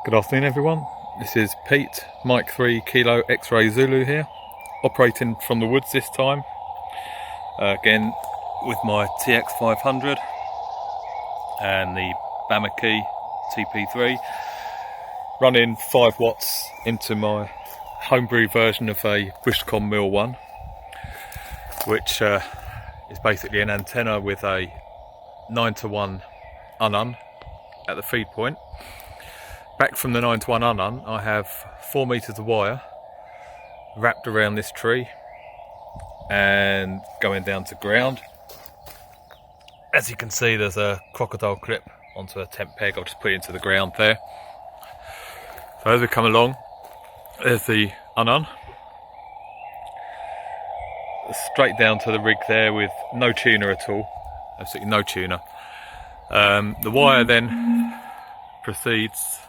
Good afternoon everyone, this is Pete, Mike 3 Kilo X-Ray Zulu here, operating from the woods this time, again with my TX500 and the Bamaki TP3, running 5 watts into my homebrew version of a Bushcomm Mil-1, which is basically an antenna with a 9:1 unun at the feed point. Back from the 9:1 unun, I have 4 meters of wire wrapped around this tree and going down to ground. As you can see, there's a crocodile clip onto a tent peg. I'll just put it into the ground there. So as we come along, there's the unun. Straight down to the rig there with no tuner at all, absolutely no tuner. The wire then proceeds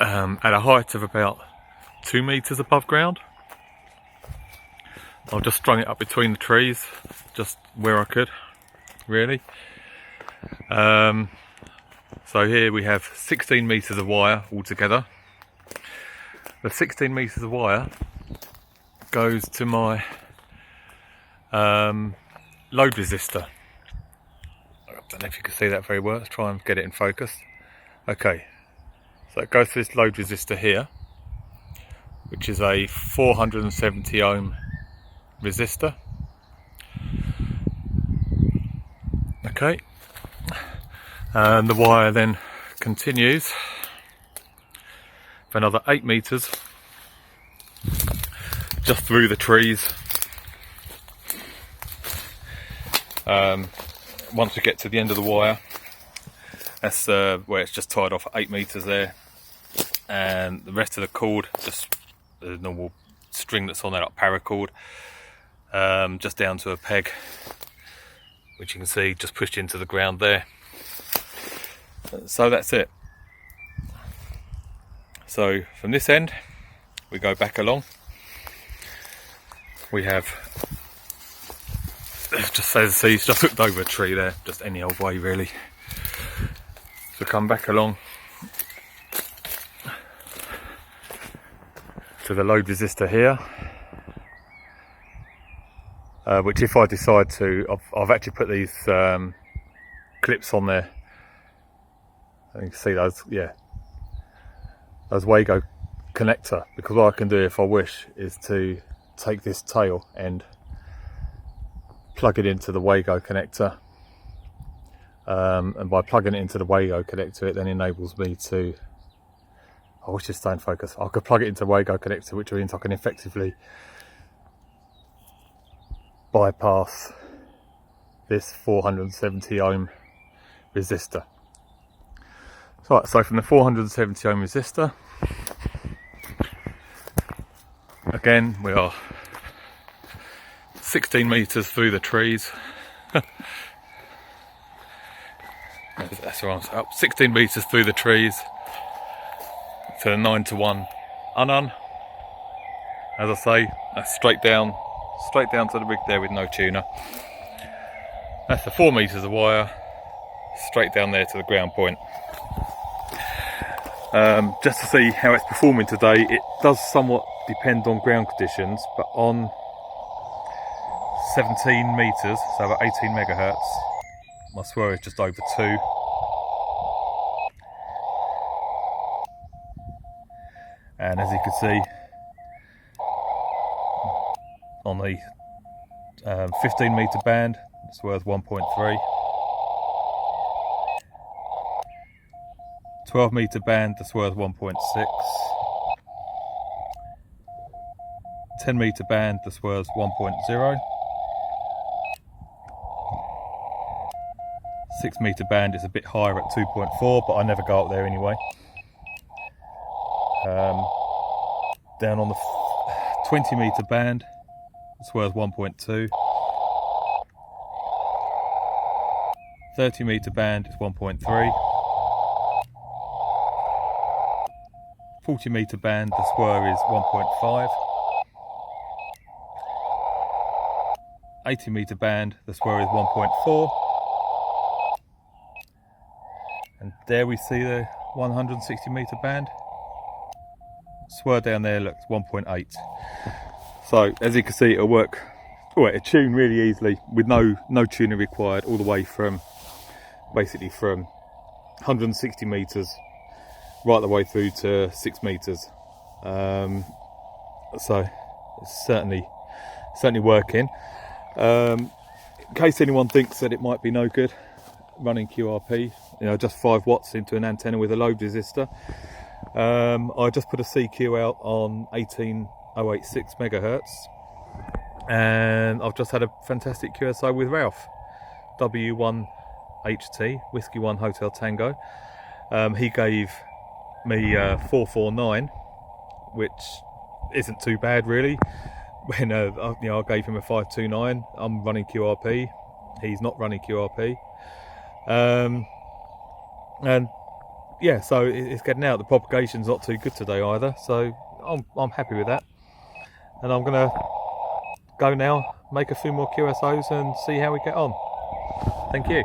at a height of about 2 meters above ground. I've just strung it up between the trees, just where I could, really. So here we have 16 meters of wire altogether. The 16 meters of wire goes to my load resistor. I don't know if you can see that very well. Let's try and get it in focus. Okay, so it goes to this load resistor here, which is a 470 ohm resistor. Okay, and the wire then continues for another 8 meters just through the trees. Once we get to the end of the wire, that's where it's just tied off 8 meters there, and the rest of the cord, just the normal string that's on there, like paracord, just down to a peg, which you can see just pushed into the ground there. So that's it. So from this end we go back along. We have, just as you see, just hooked over a tree there, just any old way really. So come back along to the load resistor here, which if I decide to, I've actually put these clips on there. You can see those, yeah, those Wago connector, because what I can do if I wish is to take this tail and plug it into the Wago connector, and by plugging it into the Wago connector, it then enables me to, I wish to stay in focus, I could plug it into the Wago connector, which means I can effectively bypass this 470 ohm resistor. So from the 470 ohm resistor, again we are 16 meters through the trees. That's right, up 16 meters through the trees to the 9:1 unun. As I say, that's straight down to the rig there with no tuner. That's the 4 meters of wire straight down there to the ground point. Just to see how it's performing today, it does somewhat depend on ground conditions, but on 17 meters, so about 18 megahertz, my swirl is just over 2. And as you can see, on the 15 meter band, it's worth 1.3. 12 meter band, that's worth 1.6. 10 meter band, that's worth 1.0. 6 meter band is a bit higher at 2.4, but I never go up there anyway. Down on the 20 meter band, it's worth 1.2. 30 meter band is 1.3. 40 meter band, the square is 1.5. 80 meter band, the square is 1.4. And there we see the 160 meter band. Swear down there looks 1.8. So as you can see, it'll work. Well, it tune really easily with no tuning required, all the way from basically from 160 meters right the way through to 6 meters. So it's certainly working. In case anyone thinks that it might be no good running QRP, you know, just 5 watts into an antenna with a load resistor. I just put a CQ out on 18086 megahertz, and I've just had a fantastic QSO with Ralph, W1HT, Whiskey 1 Hotel Tango. He gave me 449, which isn't too bad really. When I gave him a 529, I'm running QRP, he's not running QRP, and yeah, so it's getting out. The propagation's not too good today either, so I'm happy with that. And I'm gonna go now, make a few more QSOs and see how we get on. Thank you.